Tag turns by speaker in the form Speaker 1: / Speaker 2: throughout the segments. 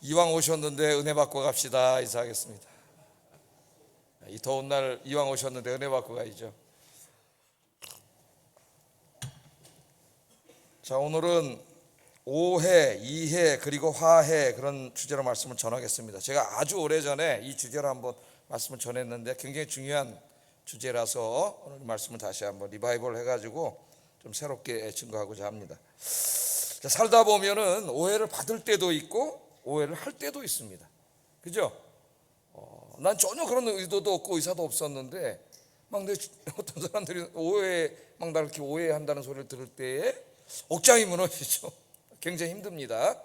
Speaker 1: 이왕 오셨는데 은혜 받고 갑시다. 인사하겠습니다. 이 더운 날 이왕 오셨는데 은혜 받고 가야죠. 자, 오늘은 오해, 이해, 그리고 화해, 그런 주제로 말씀을 전하겠습니다. 제가 아주 오래전에 이 주제로 한번 말씀을 전했는데 굉장히 중요한 주제라서 오늘 말씀을 다시 한번 리바이벌 해가지고 좀 새롭게 증거하고자 합니다. 자, 살다 보면은 오해를 받을 때도 있고 오해를 할 때도 있습니다. 그죠? 난 전혀 그런 의도도 없고 의사도 없었는데 막 어떤 사람들이 막 나를 이렇게 오해한다는 소리를 들을 때에 억장이 무너지죠. 굉장히 힘듭니다.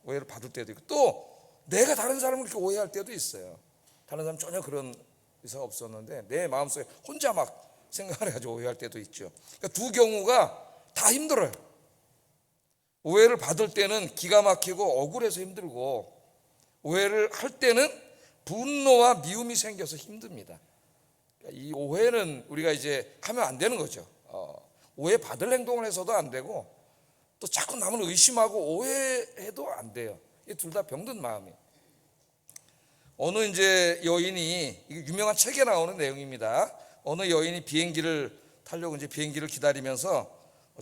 Speaker 1: 오해를 받을 때도 있고 또 내가 다른 사람을 이렇게 오해할 때도 있어요. 다른 사람 전혀 그런 의사가 없었는데 내 마음속에 혼자 막 생각을 해가지고 오해할 때도 있죠. 그러니까 두 경우가 다 힘들어요. 오해를 받을 때는 기가 막히고 억울해서 힘들고, 오해를 할 때는 분노와 미움이 생겨서 힘듭니다. 그러니까 이 오해는 우리가 이제 하면 안 되는 거죠. 오해 받을 행동을 해서도 안 되고 또 자꾸 남을 의심하고 오해해도 안 돼요. 이 둘 다 병든 마음이에요. 어느 이제 여인이, 이게 유명한 책에 나오는 내용입니다. 어느 여인이 비행기를 타려고 이제 비행기를 기다리면서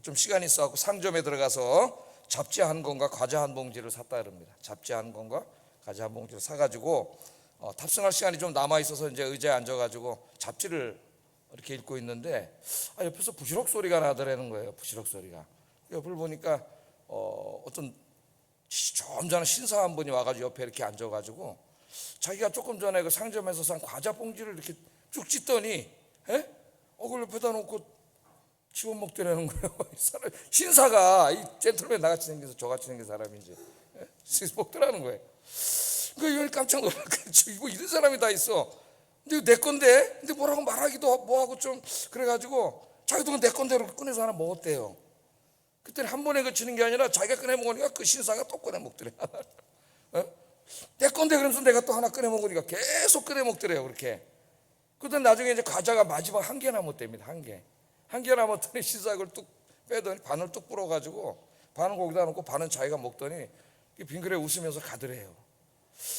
Speaker 1: 좀 시간이 있어갖고 상점에 들어가서 잡지 한 권과 과자 한 봉지를 샀다 그럽니다. 잡지 한 권과 과자 한 봉지를 사가지고 탑승할 시간이 좀 남아 있어서 이제 의자에 앉아가지고 잡지를 이렇게 읽고 있는데 옆에서 부시럭 소리가 나더라는 거예요. 부시럭 소리가. 옆을 보니까 어떤 점잖은 신사 한 분이 와가지고 옆에 이렇게 앉아가지고 자기가 조금 전에 그 상점에서 산 과자 봉지를 이렇게 쭉 찢더니 그걸 옆에다 놓고 지원 먹더라는 거예요. 신사가 이 젠틀맨 나같이 생겨서 저같이 생긴 사람인지 먹더라는 거예요. 그러니까 여기 깜짝 놀랐겠죠. 이거 이런 사람이 다 있어. 근데 내 건데, 근데 뭐라고 말하기도 뭐하고 좀 그래가지고 자기도 내 건대로 꺼내서 하나 먹었대요. 그때는 한 번에 그치는 게 아니라 자기가 꺼내 먹으니까 그 신사가 또 꺼내 먹더래. 내 건데 그러면서 내가 또 하나 꺼내 먹으니까 계속 꺼내 먹더래요. 그렇게. 그러다 나중에 이제 과자가 마지막 한 개 남았답니다. 한 개 남았더니 신사가 그걸 뚝 빼더니 반을 뚝 불어가지고 반은 거기다 놓고 반은 자기가 먹더니 빙그레 웃으면서 가더래요.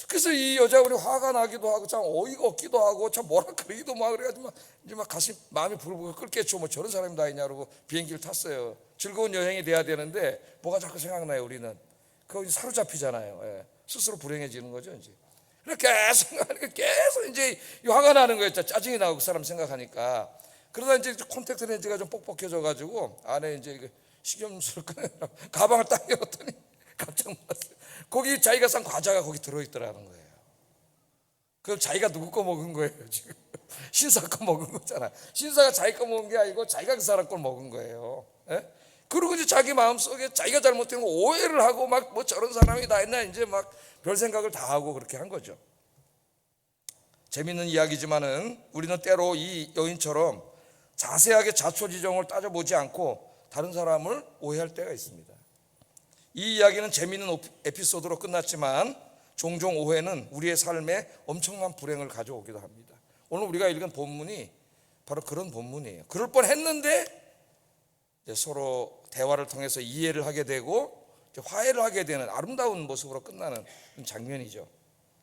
Speaker 1: 그래서 이 여자 우리 화가 나기도 하고 참 어이가 없기도 하고 참 뭐라 그러기도 막 그래가지고 이제 막 가슴 마음이 부글부글 끓겠죠. 뭐 저런 사람이 다 있냐 그러고 비행기를 탔어요. 즐거운 여행이 돼야 되는데 뭐가 자꾸 생각나요. 우리는 그거 사로잡히잖아요. 스스로 불행해지는 거죠. 이제 계속 이제 화가 나는 거예요. 짜증이 나고 그 사람 생각하니까. 그러다 이제 콘택트 렌즈가 좀 뻑뻑해져 가지고 안에 이제 식염수를 꺼내라고 가방을 딱 열었더니 깜짝 놀랐어요. 거기 자기가 산 과자가 거기 들어있더라는 거예요. 그걸 자기가 누구 거 먹은 거예요. 지금 신사 거 먹은 거잖아. 신사가 자기 거 먹은 게 아니고 자기가 그 사람 걸 먹은 거예요. 그리고 이제 자기 마음속에 자기가 잘못된 거 오해를 하고 막 뭐 저런 사람이 다 했나 이제 막 별 생각을 다 하고 그렇게 한 거죠. 재밌는 이야기지만은 우리는 때로 이 여인처럼 자세하게 자초지종을 따져보지 않고 다른 사람을 오해할 때가 있습니다. 이 이야기는 재미있는 에피소드로 끝났지만 종종 오해는 우리의 삶에 엄청난 불행을 가져오기도 합니다. 오늘 우리가 읽은 본문이 바로 그런 본문이에요. 그럴 뻔했는데 서로 대화를 통해서 이해를 하게 되고 화해를 하게 되는 아름다운 모습으로 끝나는 장면이죠.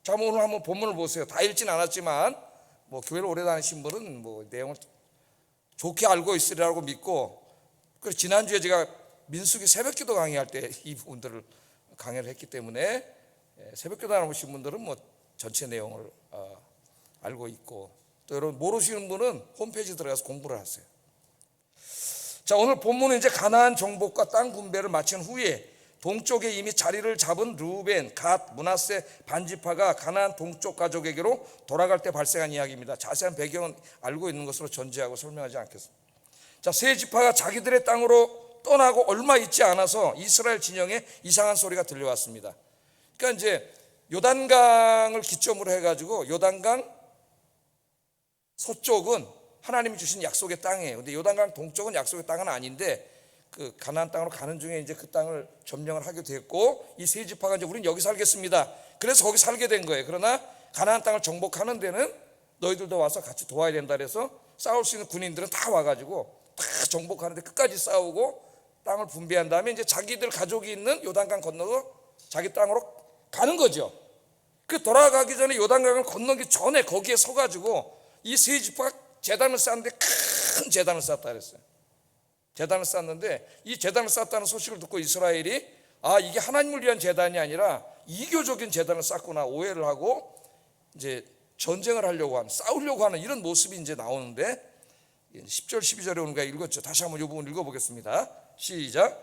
Speaker 1: 자, 오늘 한번 본문을 보세요. 다 읽진 않았지만 뭐 교회를 오래 다니신 분은 뭐 내용을 좋게 알고 있으리라고 믿고, 그래서 지난주에 제가 민수기 새벽기도 강의할 때 이 부분들을 강의를 했기 때문에 새벽기도 나오신 분들은 뭐 전체 내용을 알고 있고, 또 여러분 모르시는 분은 홈페이지 들어가서 공부를 하세요. 자, 오늘 본문은 이제 가나안 정복과 땅 분배를 마친 후에 동쪽에 이미 자리를 잡은 르우벤, 갓, 므낫세 반지파가 가나안 동쪽 가족에게로 돌아갈 때 발생한 이야기입니다. 자세한 배경은 알고 있는 것으로 전제하고 설명하지 않겠습니다. 자, 세 지파가 자기들의 땅으로 떠나고 얼마 있지 않아서 이스라엘 진영에 이상한 소리가 들려왔습니다. 그러니까 이제 요단강을 기점으로 해가지고 요단강 서쪽은 하나님이 주신 약속의 땅이에요. 근데 요단강 동쪽은 약속의 땅은 아닌데 그 가나안 땅으로 가는 중에 이제 그 땅을 점령을 하게 됐고, 이 세 지파가 이제 우리는 여기 살겠습니다. 그래서 거기 살게 된 거예요. 그러나 가나안 땅을 정복하는 데는 너희들도 와서 같이 도와야 된다 그래서 싸울 수 있는 군인들은 다 와가지고 다 정복하는데 끝까지 싸우고 땅을 분배한 다음에 이제 자기들 가족이 있는 요단강 건너서 자기 땅으로 가는 거죠. 그 돌아가기 전에 요단강을 건너기 전에 거기에 서가지고 이 세 지파가 제단을 쌓는데 큰 제단을 쌓았다 그랬어요. 제단을 쌓았는데 이 제단을 쌓았다는 소식을 듣고 이스라엘이 이게 하나님을 위한 제단이 아니라 이교적인 제단을 쌓구나 오해를 하고 이제 전쟁을 하려고 하는, 싸우려고 하는 이런 모습이 이제 나오는데 10절 12절에 오는 거 읽었죠. 다시 한번 이 부분 읽어보겠습니다. 시작.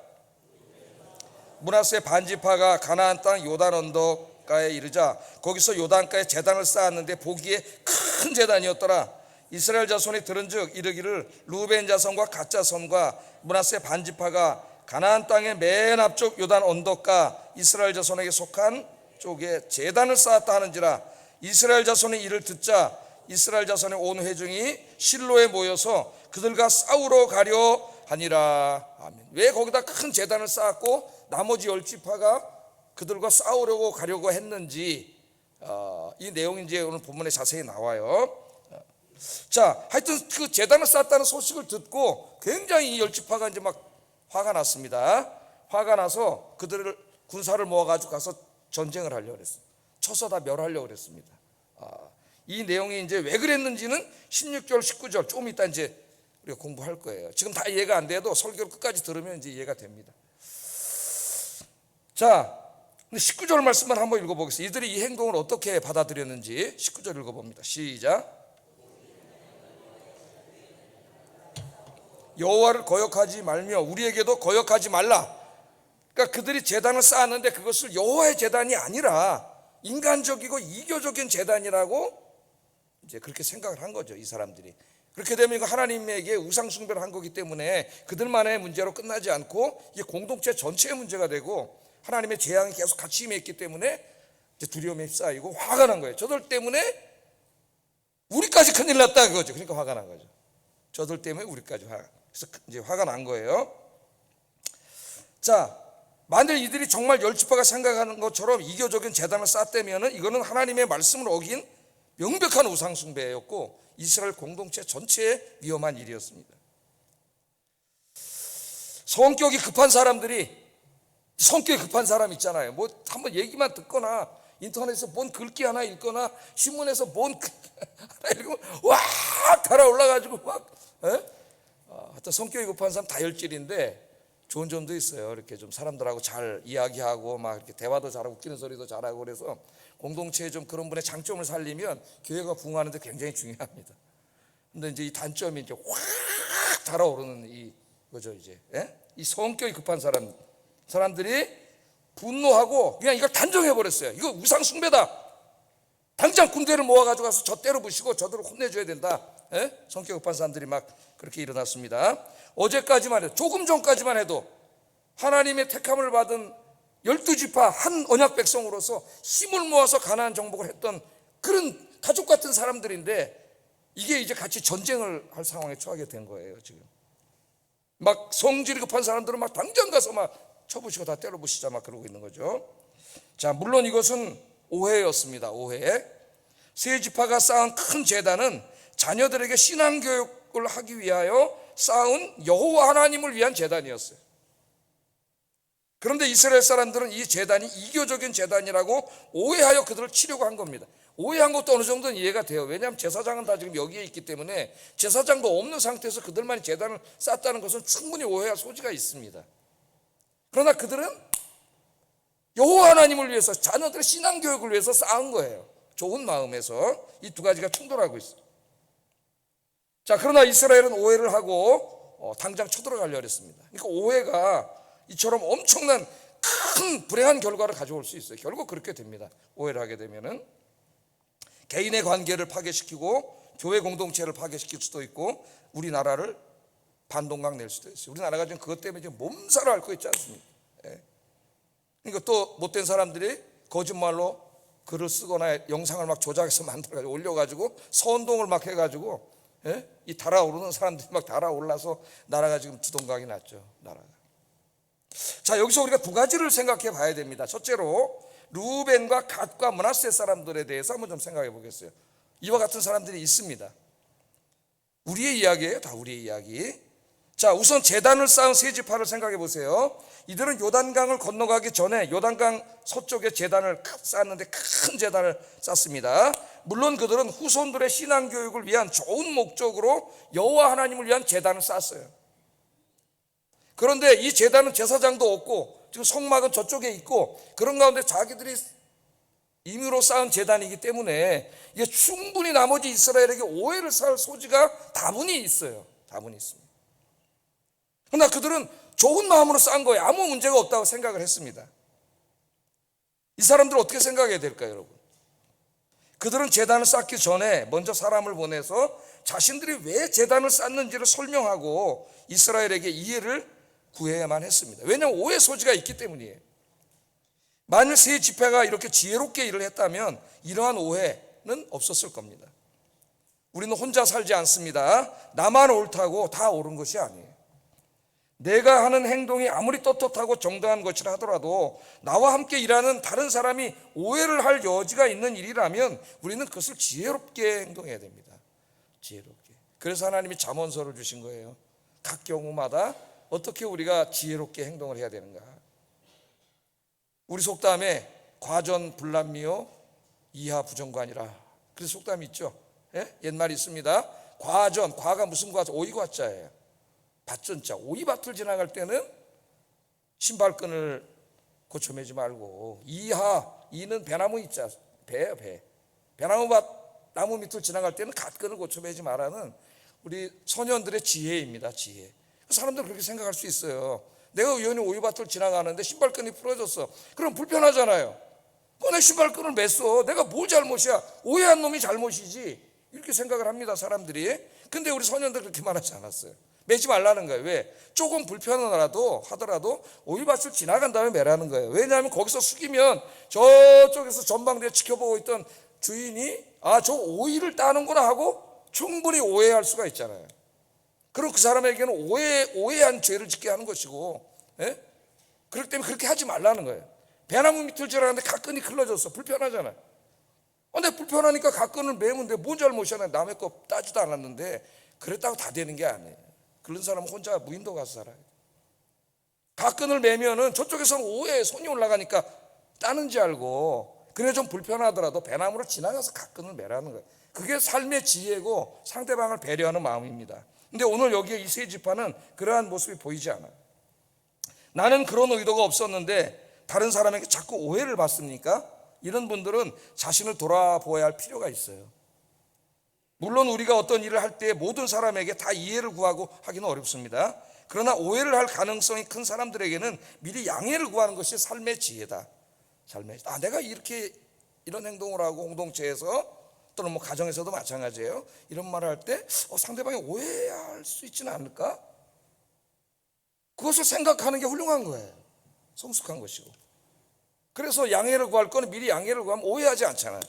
Speaker 1: 므낫세 반지파가 가나안 땅 요단 언덕가에 이르자 거기서 요단가에 제단을 쌓았는데 보기에 큰 제단이었더라. 이스라엘 자손이 들은즉 이르기를 루벤 자손과 갓 자손과 므낫세 반지파가 가나안 땅의 맨 앞쪽 요단 언덕가 이스라엘 자손에게 속한 쪽에 제단을 쌓았다 하는지라. 이스라엘 자손이 이를 듣자 이스라엘 자손의 온 회중이 실로에 모여서 그들과 싸우러 가려 하니라. 아멘. 왜 거기다 큰 제단을 쌓았고 나머지 10지파가 그들과 싸우려고 가려고 했는지 이 내용이 이제 오늘 본문에 자세히 나와요. 자, 하여튼 그 제단을 쌓았다는 소식을 듣고 굉장히 이 10지파가 이제 막 화가 났습니다. 화가 나서 그들을 군사를 모아가지고 가서 전쟁을 하려고 그랬어요. 쳐서 다 멸하려고 그랬습니다. 이 내용이 이제 왜 그랬는지는 16절 19절 조금 이따 이제 우리가 공부할 거예요. 지금 다 이해가 안 돼도 설교를 끝까지 들으면 이제 이해가 됩니다. 자, 19절 말씀만 한번 읽어보겠습니다. 이들이 이 행동을 어떻게 받아들였는지 19절 읽어봅니다. 시작. 여호와를 거역하지 말며 우리에게도 거역하지 말라. 그러니까 그들이 제단을 쌓았는데 그것을 여호와의 제단이 아니라 인간적이고 이교적인 제단이라고 이제 그렇게 생각을 한 거죠, 이 사람들이. 그렇게 되면 이거 하나님에게 우상 숭배를 한 거기 때문에 그들만의 문제로 끝나지 않고 이게 공동체 전체의 문제가 되고 하나님의 재앙이 계속 같이 임했기 때문에 이제 두려움에 휩싸이고 화가 난 거예요. 저들 때문에 우리까지 큰일 났다 그거죠. 그러니까 화가 난 거죠. 저들 때문에 우리까지 그래서 이제 화가 난 거예요. 자, 만일 이들이 정말 10지파가 생각하는 것처럼 이교적인 제단을 쌓았다면 이거는 하나님의 말씀을 어긴 명백한 우상 숭배였고 이스라엘 공동체 전체에 위험한 일이었습니다. 성격이 급한 사람들이, 성격이 급한 사람 있잖아요. 뭐 한번 얘기만 듣거나 인터넷에서 뭔 글귀 하나 읽거나 신문에서 뭔 하나 읽으면 와 달아올라가지고 막 하여튼 성격이 급한 사람 다혈질인데 좋은 점도 있어요. 이렇게 좀 사람들하고 잘 이야기하고 막 이렇게 대화도 잘하고 웃기는 소리도 잘하고 그래서 공동체에 좀 그런 분의 장점을 살리면 교회가 부흥하는 데 굉장히 중요합니다. 근데 이제 이 단점이 이제 확 달아오르는 이거죠. 이제 이 성격이 급한 사람들이 분노하고 그냥 이걸 단정해 버렸어요. 이거 우상 숭배다. 당장 군대를 모아가지고 가서 저 때려 부시고 저들을 혼내줘야 된다. 성격 급한 사람들이 막 그렇게 일어났습니다. 어제까지만 해도, 조금 전까지만 해도 하나님의 택함을 받은 12지파 한 언약 백성으로서 힘을 모아서 가나안 정복을 했던 그런 가족 같은 사람들인데 이게 이제 같이 전쟁을 할 상황에 처하게 된 거예요. 지금 막 성질이 급한 사람들은 막 당장 가서 막 쳐부시고 다 때려부시자 막 그러고 있는 거죠. 자, 물론 이것은 오해였습니다. 오해. 세 지파가 쌓은 큰 제단은 자녀들에게 신앙 교육을 하기 위하여 쌓은 여호와 하나님을 위한 제단이었어요. 그런데 이스라엘 사람들은 이 제단이 이교적인 제단이라고 오해하여 그들을 치려고 한 겁니다. 오해한 것도 어느 정도는 이해가 돼요. 왜냐하면 제사장은 다 지금 여기에 있기 때문에 제사장도 없는 상태에서 그들만이 제단을 쌓았다는 것은 충분히 오해할 소지가 있습니다. 그러나 그들은 여호와 하나님을 위해서 자녀들의 신앙 교육을 위해서 쌓은 거예요. 좋은 마음에서 이 두 가지가 충돌하고 있어요. 자, 그러나 이스라엘은 오해를 하고 당장 쳐들어가려고 했습니다. 그러니까 오해가 이처럼 엄청난 큰 불행한 결과를 가져올 수 있어요. 결국 그렇게 됩니다. 오해를 하게 되면은 개인의 관계를 파괴시키고 교회 공동체를 파괴시킬 수도 있고 우리나라를 반동강 낼 수도 있어요. 우리나라가 지금 그것 때문에 지금 몸살을 앓고 있지 않습니까? 그러니까 또 못된 사람들이 거짓말로 글을 쓰거나 영상을 막 조작해서 만들어가지고 올려가지고 선동을 막 해가지고 이 달아오르는 사람들이 막 달아올라서 나라가 지금 주동강이 났죠. 나라가. 자, 여기서 우리가 두 가지를 생각해 봐야 됩니다. 첫째로 루벤과 갓과 므낫세 사람들에 대해서 한번 좀 생각해 보겠어요. 이와 같은 사람들이 있습니다. 우리의 이야기예요. 다 우리의 이야기. 자, 우선 제단을 쌓은 세 지파를 생각해 보세요. 이들은 요단강을 건너가기 전에 요단강 서쪽에 제단을 쌓았는데 큰 제단을 쌓습니다. 물론 그들은 후손들의 신앙 교육을 위한 좋은 목적으로 여호와 하나님을 위한 제단을 쌓았어요. 그런데 이 제단은 제사장도 없고 지금 성막은 저쪽에 있고 그런 가운데 자기들이 임의로 쌓은 제단이기 때문에 이게 충분히 나머지 이스라엘에게 오해를 살 소지가 다분히 있어요. 다분히 있습니다. 그러나 그들은 좋은 마음으로 쌓은 거예요. 아무 문제가 없다고 생각을 했습니다. 이 사람들 어떻게 생각해야 될까요, 여러분? 그들은 제단을 쌓기 전에 먼저 사람을 보내서 자신들이 왜 제단을 쌓는지를 설명하고 이스라엘에게 이해를 구해야만 했습니다. 왜냐하면 오해 소지가 있기 때문이에요. 만일 세 지파가 이렇게 지혜롭게 일을 했다면 이러한 오해는 없었을 겁니다. 우리는 혼자 살지 않습니다. 나만 옳다고 다 옳은 것이 아니에요. 내가 하는 행동이 아무리 떳떳하고 정당한 것이라 하더라도 나와 함께 일하는 다른 사람이 오해를 할 여지가 있는 일이라면 우리는 그것을 지혜롭게 행동해야 됩니다. 지혜롭게. 그래서 하나님이 잠언서를 주신 거예요. 각 경우마다 어떻게 우리가 지혜롭게 행동을 해야 되는가. 우리 속담에 과전 불남미요 이하 부정관이라. 그래서 속담이 있죠. 예? 옛말이 있습니다. 과전, 과가 무슨 과? 오이과자예요. 밭전자. 오이밭을 지나갈 때는 신발끈을 고쳐매지 말고, 이하, 이는 배나무 이자, 배예요, 배. 배나무밭 나무 밑을 지나갈 때는 갓끈을 고쳐매지 말라는 우리 소년들의 지혜입니다. 지혜. 사람들은 그렇게 생각할 수 있어요. 내가 우연히 오이밭을 지나가는데 신발끈이 부러졌어. 그럼 불편하잖아요. 내 신발끈을 맸어. 내가 뭘 잘못이야? 오해한 놈이 잘못이지. 이렇게 생각을 합니다, 사람들이. 근데 우리 소년들 그렇게 말하지 않았어요. 매지 말라는 거예요. 왜? 조금 불편하더라도 오이밭을 지나간 다음에 매라는 거예요. 왜냐하면 거기서 숙이면 저쪽에서 전방대에 지켜보고 있던 주인이 저 오이를 따는구나 하고 충분히 오해할 수가 있잖아요. 그럼 그 사람에게는 오해한 죄를 짓게 하는 것이고, 예? 그렇기 때문에 그렇게 하지 말라는 거예요. 배나무 밑을 지나가는데 갓끈이 클러졌어. 불편하잖아요. 근데 불편하니까 갓끈을 매면 돼. 뭔 잘못이야? 남의 거 따지도 않았는데. 그랬다고 다 되는 게 아니에요. 그런 사람은 혼자 무인도 가서 살아요. 갓끈을 매면은 저쪽에서는 오해에 손이 올라가니까 따는지 알고, 그래 좀 불편하더라도 배나무를 지나가서 갓끈을 매라는 거예요. 그게 삶의 지혜고 상대방을 배려하는 마음입니다. 근데 오늘 여기에 이 세 지파는 그러한 모습이 보이지 않아요. 나는 그런 의도가 없었는데 다른 사람에게 자꾸 오해를 받습니까? 이런 분들은 자신을 돌아보아야 할 필요가 있어요. 물론 우리가 어떤 일을 할 때 모든 사람에게 다 이해를 구하고 하기는 어렵습니다. 그러나 오해를 할 가능성이 큰 사람들에게는 미리 양해를 구하는 것이 삶의 지혜다. 내가 이런 행동을 하고 공동체에서 또는 가정에서도 마찬가지예요. 이런 말을 할 때 상대방이 오해할 수 있지는 않을까? 그것을 생각하는 게 훌륭한 거예요. 성숙한 것이고. 그래서 양해를 구할 거는 미리 양해를 구하면 오해하지 않잖아요.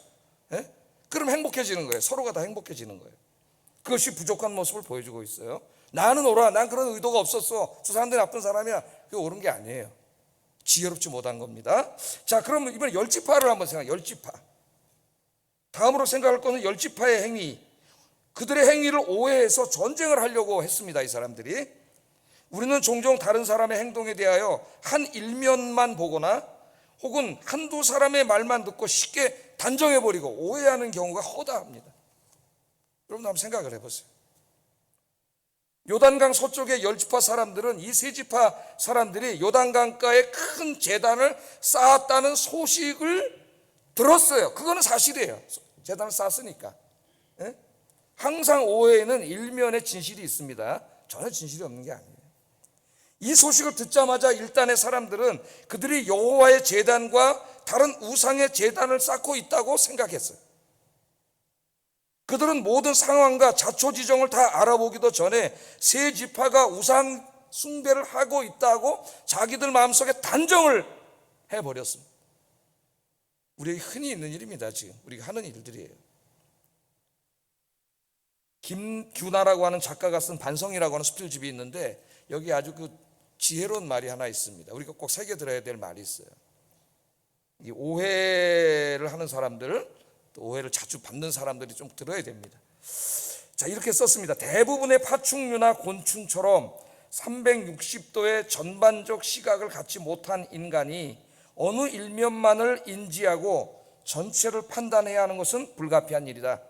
Speaker 1: 예? 그럼 행복해지는 거예요. 서로가 다 행복해지는 거예요. 그것이 부족한 모습을 보여주고 있어요. 나는 옳아. 난 그런 의도가 없었어. 저 사람들이 나쁜 사람이야. 그게 옳은 게 아니에요. 지혜롭지 못한 겁니다. 자, 그럼 이번에 열지파를 한번 생각해요. 열지파. 다음으로 생각할 것은 열지파의 행위. 그들의 행위를 오해해서 전쟁을 하려고 했습니다. 이 사람들이. 우리는 종종 다른 사람의 행동에 대하여 한 일면만 보거나 혹은 한두 사람의 말만 듣고 쉽게 단정해버리고 오해하는 경우가 허다합니다. 여러분 한번 생각을 해보세요. 요단강 서쪽의 열지파 사람들은 이 세 지파 사람들이 요단강가에 큰 제단을 쌓았다는 소식을 들었어요. 그거는 사실이에요. 제단을 쌓았으니까. 예? 항상 오해에는 일면의 진실이 있습니다. 전혀 진실이 없는 게 아니에요. 이 소식을 듣자마자 일단의 사람들은 그들이 여호와의 제단과 다른 우상의 제단을 쌓고 있다고 생각했어요. 그들은 모든 상황과 자초지종을 다 알아보기도 전에 세 지파가 우상 숭배를 하고 있다고 자기들 마음속에 단정을 해버렸습니다. 우리에게 흔히 있는 일입니다. 지금 우리가 하는 일들이에요. 김규나라고 하는 작가가 쓴 반성이라고 하는 수필집이 있는데 여기 아주 지혜로운 말이 하나 있습니다. 우리가 꼭 새겨들어야 될 말이 있어요. 이 오해를 하는 사람들, 또 오해를 자주 받는 사람들이 좀 들어야 됩니다. 자, 이렇게 썼습니다. 대부분의 파충류나 곤충처럼 360도의 전반적 시각을 갖지 못한 인간이 어느 일면만을 인지하고 전체를 판단해야 하는 것은 불가피한 일이다.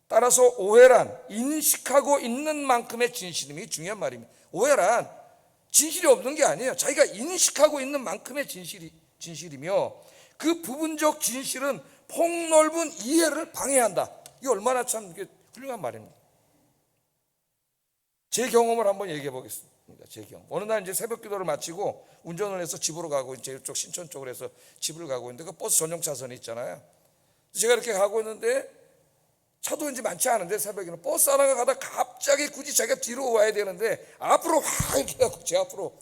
Speaker 1: 따라서 오해란 인식하고 있는 만큼의 진실임이 중요한 말입니다. 오해란 진실이 없는 게 아니에요. 자기가 인식하고 있는 만큼의 진실이며 그 부분적 진실은 폭넓은 이해를 방해한다. 이게 얼마나 참 훌륭한 말입니다. 제 경험을 한번 얘기해 보겠습니다. 제 경험. 어느 날 이제 새벽 기도를 마치고 운전을 해서 집으로 가고, 이제 이쪽 신천 쪽으로 해서 집을 가고 있는데 그 버스 전용 차선이 있잖아요. 제가 이렇게 가고 있는데 차도 이제 많지 않은데 새벽에는 버스 하나가 가다 갑자기 굳이 자기가 뒤로 와야 되는데 앞으로 확 이렇게 가고 제 앞으로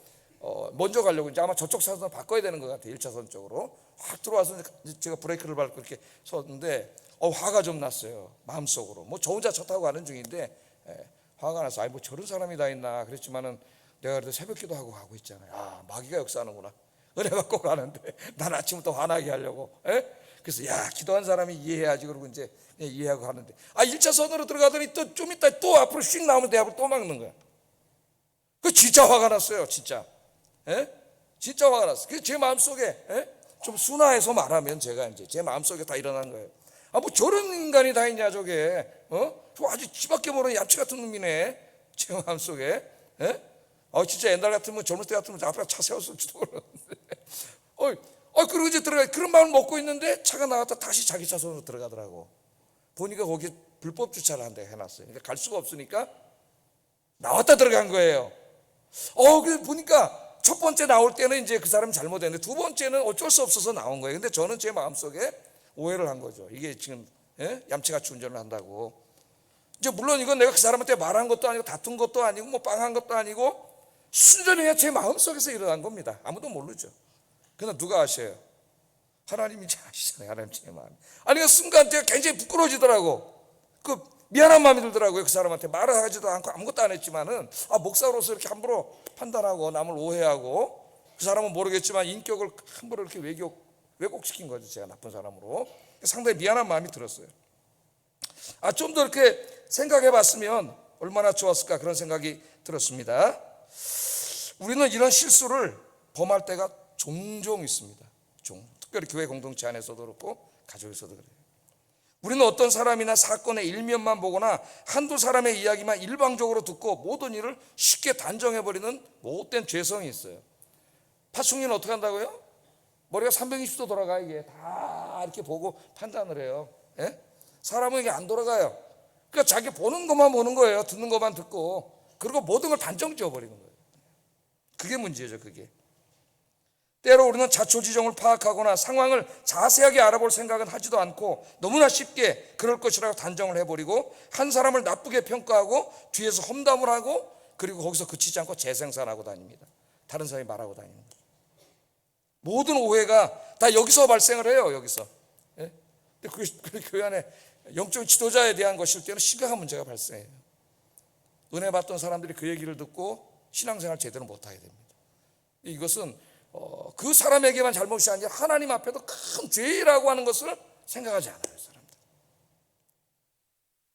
Speaker 1: 먼저 가려고 이제 아마 저쪽 차선 바꿔야 되는 것 같아요. 1차선 쪽으로 확 들어와서 제가 브레이크를 밟고 이렇게 섰는데 화가 좀 났어요. 마음속으로. 뭐 저 혼자 차 타고 가는 중인데 화가 나서 뭐 저런 사람이 다 있나 그랬지만은 내가 그래도 새벽 기도하고 가고 있잖아요. 마귀가 역사하는구나. 은혜 받고 가는데 난 아침부터 화나게 하려고. 그래서 기도한 사람이 이해해야지 그러고 이제 이해하고 가는데 1차선으로 들어가더니 또 좀 있다 또 앞으로 씩 나오면 내 앞을 또 막는 거야. 그 진짜 화가 났어요. 진짜. 진짜 화가 났어요. 그래서 제 마음속에 좀 순화해서 말하면 제가 이제 제 마음속에 다 일어난 거예요. 뭐 저런 인간이 다 있냐 저게. 저 아주 지밖에 모르는 얌체 같은 놈이네. 제 마음속에. 진짜 옛날 같으면 젊을 때 같으면 앞에 차 세웠을지도 모르는데. 그리고 이제 들어가 그런 마음을 먹고 있는데 차가 나갔다 다시 자기 차선으로 들어가더라고. 보니까 거기 불법 주차를 한대 해놨어요. 그러니까 갈 수가 없으니까 나왔다 들어간 거예요. 그래서 보니까 첫 번째 나올 때는 이제 그 사람이 잘못했는데 두 번째는 어쩔 수 없어서 나온 거예요. 근데 저는 제 마음속에 오해를 한 거죠. 이게 지금 얌체같이 운전을 한다고. 이제 물론 이건 내가 그 사람한테 말한 것도 아니고 다툰 것도 아니고 뭐 빵한 것도 아니고 순전히 그냥 제 마음속에서 일어난 겁니다. 아무도 모르죠. 그러나 누가 아셔요? 하나님이 아시잖아요. 하나님 제 마음. 그 순간 제가 굉장히 부끄러워지더라고. 그 미안한 마음이 들더라고요. 그 사람한테 말을 하지도 않고 아무것도 안 했지만은 목사로서 이렇게 함부로 판단하고 남을 오해하고 그 사람은 모르겠지만 인격을 함부로 이렇게 왜곡시킨 거죠. 제가 나쁜 사람으로. 상당히 미안한 마음이 들었어요. 좀 더 이렇게 생각해 봤으면 얼마나 좋았을까 그런 생각이 들었습니다. 우리는 이런 실수를 범할 때가 종종 있습니다. 특별히 교회 공동체 안에서도 그렇고 가족에서도 그래요. 우리는 어떤 사람이나 사건의 일면만 보거나 한두 사람의 이야기만 일방적으로 듣고 모든 일을 쉽게 단정해버리는 못된 죄성이 있어요. 파충류는 어떻게 한다고요? 머리가 360도 돌아가. 이게 다 이렇게 보고 판단을 해요. 사람은 이게 안 돌아가요. 그러니까 자기 보는 것만 보는 거예요. 듣는 것만 듣고. 그리고 모든 걸 단정 지어버리는 거예요. 그게 문제죠. 그게. 때로 우리는 자초지종을 파악하거나 상황을 자세하게 알아볼 생각은 하지도 않고 너무나 쉽게 그럴 것이라고 단정을 해버리고 한 사람을 나쁘게 평가하고 뒤에서 험담을 하고 그리고 거기서 그치지 않고 재생산하고 다닙니다. 다른 사람이 말하고 다니는 거예요. 모든 오해가 다 여기서 발생을 해요. 여기서. 근데 그 교회 안에 영적 지도자에 대한 것일 때는 심각한 문제가 발생해요. 은혜 받던 사람들이 그 얘기를 듣고 신앙생활 제대로 못하게 됩니다. 이것은 그 사람에게만 잘못이 아니라 하나님 앞에도 큰 죄라고 하는 것을 생각하지 않아요. 사람들.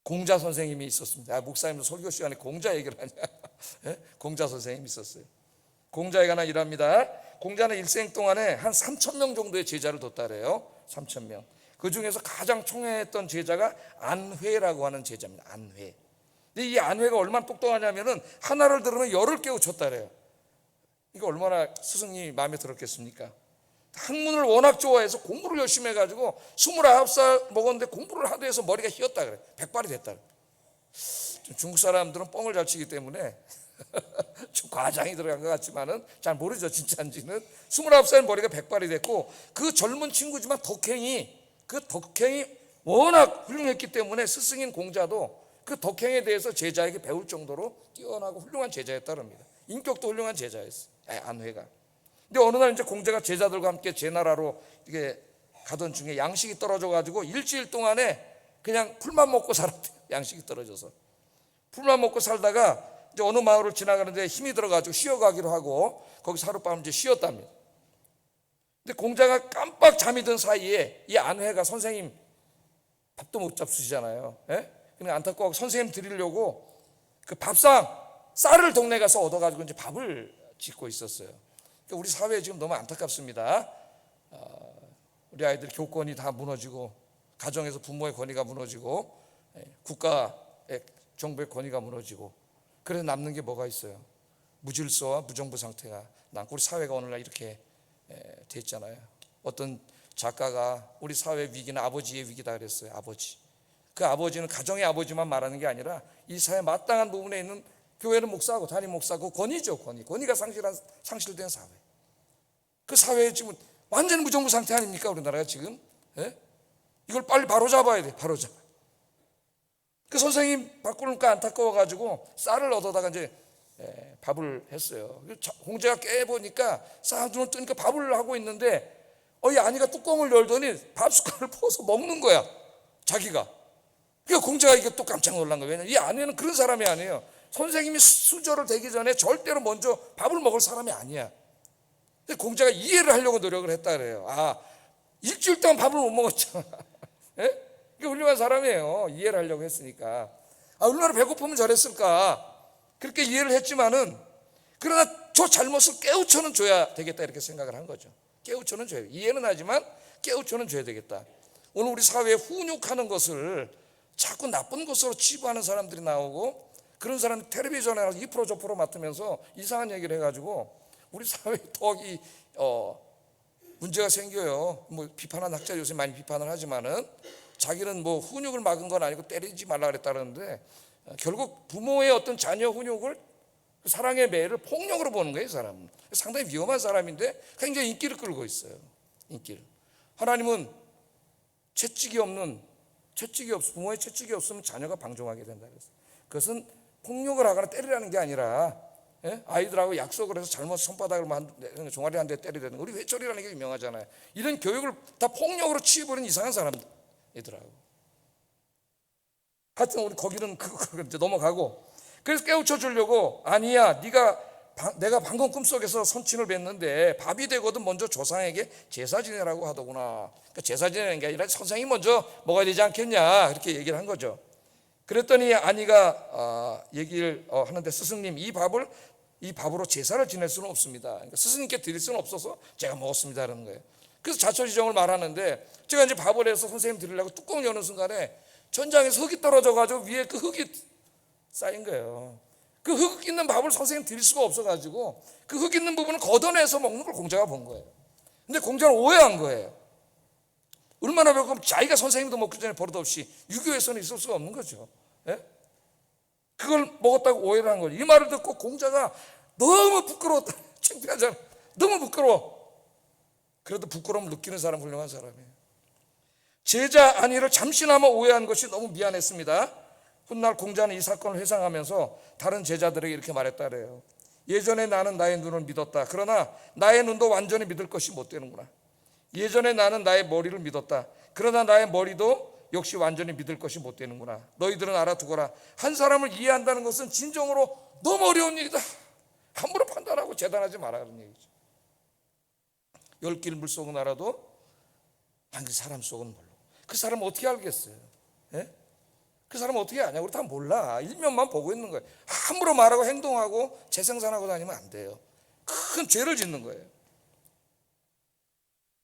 Speaker 1: 공자 선생님이 있었습니다. 목사님도 설교 시간에 공자 얘기를 하냐. 공자 선생님이 있었어요. 공자에 관한 일합니다. 공자는 일생 동안에 한 3,000명 정도의 제자를 뒀다 그래요. 3,000명. 그 중에서 가장 총애했던 제자가 안회라고 하는 제자입니다. 안회. 근데 이 안회가 얼마나 똑똑하냐면은 하나를 들으면 열을 깨우쳤다 그래요. 이거 얼마나 스승님이 마음에 들었겠습니까? 학문을 워낙 좋아해서 공부를 열심히 해가지고 29살 먹었는데 공부를 하도 해서 머리가 휘었다 그래. 백발이 됐다 그래. 중국 사람들은 뻥을 잘 치기 때문에 좀 과장이 들어간 것 같지만은 잘 모르죠. 진짜인지는. 29살 머리가 백발이 됐고 그 젊은 친구지만 그 덕행이 워낙 훌륭했기 때문에 스승인 공자도 그 덕행에 대해서 제자에게 배울 정도로 뛰어나고 훌륭한 제자였다고 합니다. 인격도 훌륭한 제자였어요. 안회가. 근데 어느 날 이제 공자가 제자들과 함께 제나라로 이게 가던 중에 양식이 떨어져가지고 일주일 동안에 그냥 풀만 먹고 살았대요. 양식이 떨어져서. 풀만 먹고 살다가 이제 어느 마을을 지나가는데 힘이 들어가지고 쉬어가기로 하고 거기서 하룻밤 이제 쉬었답니다. 근데 공자가 깜빡 잠이 든 사이에 이 안회가 선생님 밥도 못 잡수시잖아요. 그냥 안타까워 선생님 드리려고 그 밥상 쌀을 동네 가서 얻어가지고 이제 밥을 짓고 있었어요. 그러니까 우리 사회에 지금 너무 안타깝습니다. 우리 아이들 교권이 다 무너지고, 가정에서 부모의 권위가 무너지고, 국가의 정부의 권위가 무너지고, 그래서 남는 게 뭐가 있어요? 무질서와 무정부 상태가 남고, 우리 사회가 오늘날 이렇게 됐잖아요. 어떤 작가가 우리 사회 위기는 아버지의 위기다 그랬어요. 아버지. 그 아버지는 가정의 아버지만 말하는 게 아니라 이 사회 마땅한 부분에 있는 교회는 목사하고 담임 목사고 권위죠. 권위가 상실된 사회. 그 사회에 지금 완전 무정부 상태 아닙니까? 우리나라가 지금. 이걸 빨리 바로잡아야 돼. 바로잡아. 그 선생님 바꾸니까 안타까워가지고 쌀을 얻어다가 이제 밥을 했어요. 공제가 깨보니까 싹 눈을 뜨니까 밥을 하고 있는데 이 아니가 뚜껑을 열더니 밥 숟갈을 퍼서 먹는 거야. 자기가. 그러니까 공제가 이게 또 깜짝 놀란 거예요. 왜냐면 이 아내는 그런 사람이 아니에요. 선생님이 수저를 대기 전에 절대로 먼저 밥을 먹을 사람이 아니야. 근데 공자가 이해를 하려고 노력을 했다 그래요. 일주일 동안 밥을 못 먹었잖아. 이게 훌륭한 사람이에요. 이해를 하려고 했으니까. 얼마나 배고프면 저랬을까. 그렇게 이해를 했지만은, 그러나 저 잘못을 깨우쳐는 줘야 되겠다 이렇게 생각을 한 거죠. 깨우쳐는 줘야 돼. 이해는 하지만 깨우쳐는 줘야 되겠다. 오늘 우리 사회에 훈육하는 것을 자꾸 나쁜 것으로 치부하는 사람들이 나오고, 그런 사람이 텔레비전에 나가서 2% 저 프로 맡으면서 이상한 얘기를 해가지고 우리 사회에 더 문제가 생겨요. 뭐 비판하는 학자 요새 많이 비판을 하지만은, 자기는 뭐 훈육을 막은 건 아니고 때리지 말라 그랬다는데, 결국 부모의 어떤 자녀 훈육을, 사랑의 매를 폭력으로 보는 거예요. 이 사람은 상당히 위험한 사람인데 굉장히 인기를 끌고 있어요. 인기를. 하나님은 부모의 채찍이 없으면 자녀가 방종하게 된다 그랬어요. 그것은 폭력을 하거나 때리라는 게 아니라, 아이들하고 약속을 해서 잘못 손바닥을 종아리 한 대 때리야 되는 거. 우리 회초리라는 게 유명하잖아요. 이런 교육을 다 폭력으로 취해버린 이상한 사람이더라고. 하여튼 우리 거기는 이제 넘어가고, 그래서 깨우쳐 주려고, 아니야, 내가 방금 꿈속에서 선친을 뵀는데 밥이 되거든 먼저 조상에게 제사 지내라고 하더구나. 그러니까 제사 지내는 게 아니라 선생이 먼저 먹어야 되지 않겠냐, 그렇게 얘기를 한 거죠. 그랬더니 아니가 얘기를 하는데, 스승님, 이 밥으로 제사를 지낼 수는 없습니다. 그러니까 스승님께 드릴 수는 없어서 제가 먹었습니다 하는 거예요. 그래서 자초지종을 말하는데, 제가 이제 밥을 해서 선생님 드리려고 뚜껑 여는 순간에 천장에서 흙이 떨어져가지고 위에 그 흙이 쌓인 거예요. 그 흙 있는 밥을 선생님 드릴 수가 없어가지고 그 흙 있는 부분을 걷어내서 먹는 걸 공자가 본 거예요. 근데 공자는 오해한 거예요. 얼마나 배고프면 자기가 선생님도 먹기 전에 버릇없이 유교에서는 있을 수가 없는 거죠. 그걸 먹었다고 오해를 한 거죠. 이 말을 듣고 공자가 너무 부끄러웠다. 창피하잖아. 너무 부끄러워. 그래도 부끄러움 느끼는 사람 훌륭한 사람이에요. 제자 아니를 잠시나마 오해한 것이 너무 미안했습니다. 훗날 공자는 이 사건을 회상하면서 다른 제자들에게 이렇게 말했다 그래요. 예전에 나는 나의 눈을 믿었다. 그러나 나의 눈도 완전히 믿을 것이 못 되는구나. 예전에 나는 나의 머리를 믿었다. 그러나 나의 머리도 역시 완전히 믿을 것이 못 되는구나. 너희들은 알아두거라. 한 사람을 이해한다는 것은 진정으로 너무 어려운 일이다. 함부로 판단하고 재단하지 마라, 그런 얘기죠. 10길 물속은 알아도 한 사람 속은 몰라. 그 사람 어떻게 알겠어요? 그 사람 어떻게 아냐고. 다 몰라. 일면만 보고 있는 거예요. 함부로 말하고 행동하고 재생산하고 다니면 안 돼요. 큰 죄를 짓는 거예요.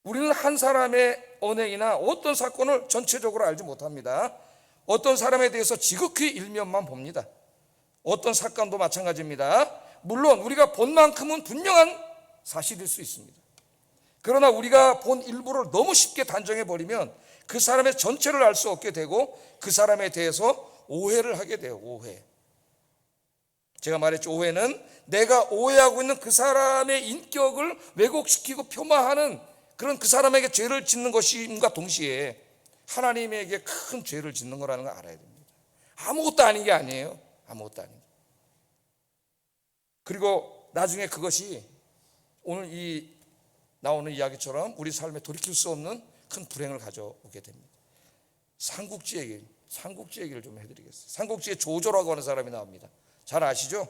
Speaker 1: 우리는 한 사람의 언행이나 어떤 사건을 전체적으로 알지 못합니다. 어떤 사람에 대해서 지극히 일면만 봅니다. 어떤 사건도 마찬가지입니다. 물론 우리가 본 만큼은 분명한 사실일 수 있습니다. 그러나 우리가 본 일부를 너무 쉽게 단정해버리면 그 사람의 전체를 알 수 없게 되고 그 사람에 대해서 오해를 하게 돼요. 오해. 제가 말했죠. 오해는 내가 오해하고 있는 그 사람의 인격을 왜곡시키고 폄하하는 그런 그 사람에게 죄를 짓는 것임과 동시에 하나님에게 큰 죄를 짓는 거라는 걸 알아야 됩니다. 아무것도 아닌 게 아니에요. 아무것도 아닌 게. 그리고 나중에 그것이 오늘 이 나오는 이야기처럼 우리 삶에 돌이킬 수 없는 큰 불행을 가져오게 됩니다. 삼국지 얘기를 좀 해드리겠습니다. 삼국지에 조조라고 하는 사람이 나옵니다. 잘 아시죠?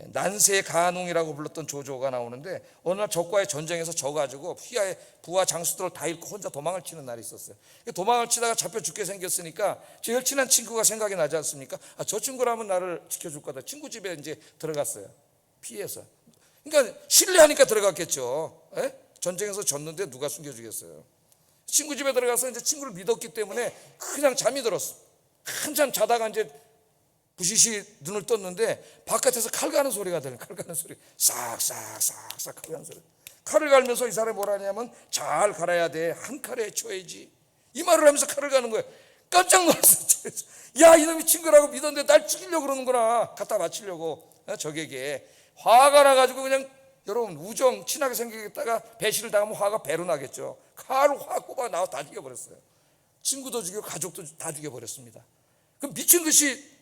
Speaker 1: 난세 가농이라고 불렀던 조조가 나오는데, 어느 날 적과의 전쟁에서 져가지고 휘하의 부하 장수들을 다 잃고 혼자 도망을 치는 날이 있었어요. 도망을 치다가 잡혀 죽게 생겼으니까 제일 친한 친구가 생각이 나지 않습니까? 저 친구라면 나를 지켜줄 거다. 친구 집에 이제 들어갔어요. 피해서. 그러니까 신뢰하니까 들어갔겠죠. 전쟁에서 졌는데 누가 숨겨주겠어요. 친구 집에 들어가서 이제 친구를 믿었기 때문에 그냥 잠이 들었어. 한참 자다가 이제 부시시 눈을 떴는데 바깥에서 칼 가는 소리가 들려요. 칼 가는 소리. 싹싹싹싹 칼 가는 소리. 칼을 갈면서 이 사람이 뭐라 하냐면, 잘 갈아야 돼. 한 칼에 쳐야지. 이 말을 하면서 칼을 가는 거예요. 깜짝 놀랐어요. 야, 이놈이 친구라고 믿었는데 날 죽이려고 그러는구나. 갖다 바치려고. 적에게 화가 나가지고, 그냥 여러분 우정 친하게 생기겠다가 배신을 당하면 화가 배로 나겠죠. 칼을 확 꼽아 나와 다 죽여버렸어요. 친구도 죽이고 가족도 다 죽여버렸습니다. 그럼 미친 듯이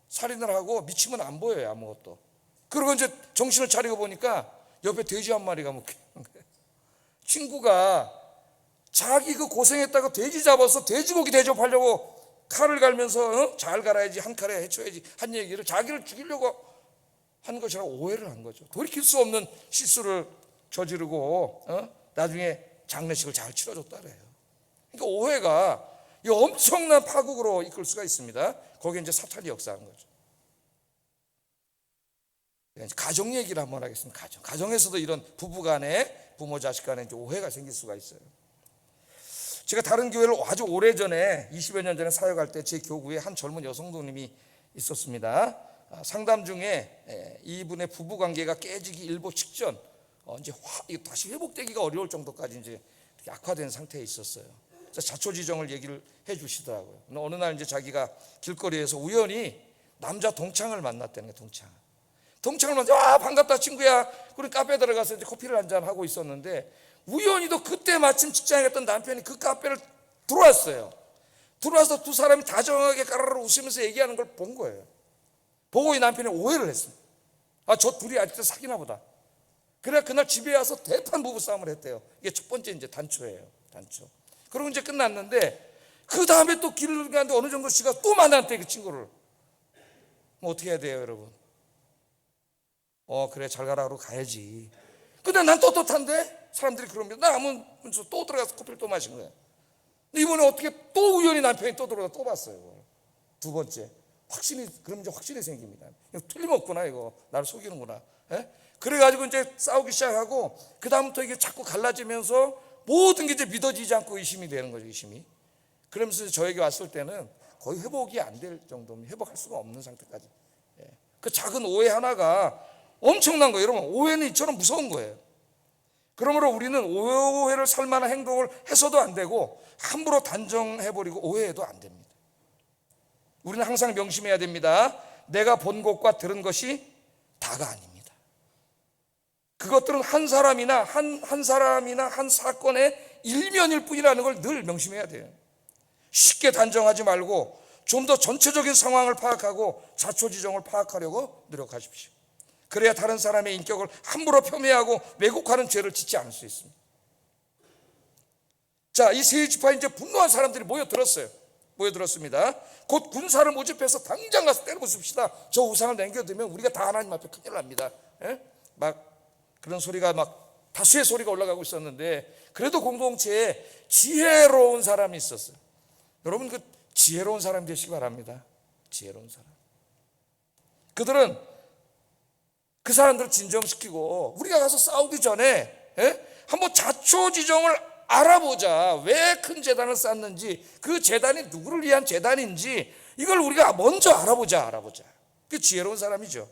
Speaker 1: 살인을 하고, 미치면 안 보여요, 아무것도. 그리고 이제 정신을 차리고 보니까 옆에 돼지 한 마리가 먹히는 거예요. 친구가 자기 그 고생했다고 돼지 잡아서 돼지고기 대접하려고 칼을 갈면서 잘 갈아야지, 한 칼에 해쳐야지 한 얘기를 자기를 죽이려고 한 것이라고 오해를 한 거죠. 돌이킬 수 없는 실수를 저지르고 나중에 장례식을 잘 치러줬다 그래요. 그러니까 오해가 이 엄청난 파국으로 이끌 수가 있습니다. 거기에 이제 사탄이 역사한 거죠. 가정 얘기를 한번 하겠습니다. 가정에서도 이런 부부간에, 부모 자식 간에 이제 오해가 생길 수가 있어요. 제가 다른 교회를 아주 오래전에 20여 년 전에 사역할 때 제 교구에 한 젊은 여성도님이 있었습니다. 상담 중에 이분의 부부 관계가 깨지기 일보 직전, 이제 다시 회복되기가 어려울 정도까지 이제 악화된 상태에 있었어요. 자초지종을 얘기를 해주시더라고요. 어느 날 이제 자기가 길거리에서 우연히 남자 동창을 만났다는 거예요. 동창을 만나, 반갑다 친구야. 그리고 카페에 들어가서 이제 커피를 한잔 하고 있었는데, 우연히도 그때 마침 직장에 갔던 남편이 그 카페를 들어왔어요. 들어와서 두 사람이 다정하게 까르르 웃으면서 얘기하는 걸 본 거예요. 보고 이 남편이 오해를 했습니다. 저 둘이 아직도 사귀나 보다. 그래 그날 집에 와서 대판 부부싸움을 했대요. 이게 첫 번째 이제 단초예요. 단초. 그리고 이제 끝났는데, 그 다음에 또 길을 가는데 어느 정도 씨가 또 만났대, 그 친구를. 뭐 어떻게 해야 돼요, 여러분? 그래 잘 가라 그러고 가야지. 근데 난 떳떳한데 사람들이 그럽니다. 나 아무면서 또 들어가서 커피를 또 마신 거예요. 근데 이번에 어떻게 또 우연히 남편이 또 들어가서 또 봤어요. 두 번째. 그럼 이제 확신이 생깁니다. 이거 틀림없구나, 이거 나를 속이는구나. 그래가지고 이제 싸우기 시작하고, 그 다음부터 이게 자꾸 갈라지면서 모든 게 이제 믿어지지 않고 의심이 되는 거죠. 의심이. 그러면서 저에게 왔을 때는 거의 회복이 안 될 정도면, 회복할 수가 없는 상태까지. 그 작은 오해 하나가 엄청난 거예요. 여러분, 오해는 이처럼 무서운 거예요. 그러므로 우리는 오해를 살 만한 행동을 해서도 안 되고, 함부로 단정해버리고 오해해도 안 됩니다. 우리는 항상 명심해야 됩니다. 내가 본 것과 들은 것이 다가 아닙니다. 그것들은 한 사람이나 한 사건의 일면일 뿐이라는 걸 늘 명심해야 돼요. 쉽게 단정하지 말고 좀 더 전체적인 상황을 파악하고 자초지종을 파악하려고 노력하십시오. 그래야 다른 사람의 인격을 함부로 폄훼하고 왜곡하는 죄를 짓지 않을 수 있습니다. 자, 이 세 지파에 이제 분노한 사람들이 모여들었습니다. 곧 군사를 모집해서 당장 가서 때려 부숩시다. 저 우상을 남겨두면 우리가 다 하나님 앞에 큰일 납니다. 막 그런 소리가 막 다수의 소리가 올라가고 있었는데, 그래도 공동체에 지혜로운 사람이 있었어요. 여러분, 그 지혜로운 사람 되시기 바랍니다. 지혜로운 사람. 그들은 그 사람들을 진정시키고, 우리가 가서 싸우기 전에 한번 자초지종을 알아보자. 왜 큰 재단을 쌓는지, 그 재단이 누구를 위한 재단인지, 이걸 우리가 먼저 알아보자. 그게 지혜로운 사람이죠.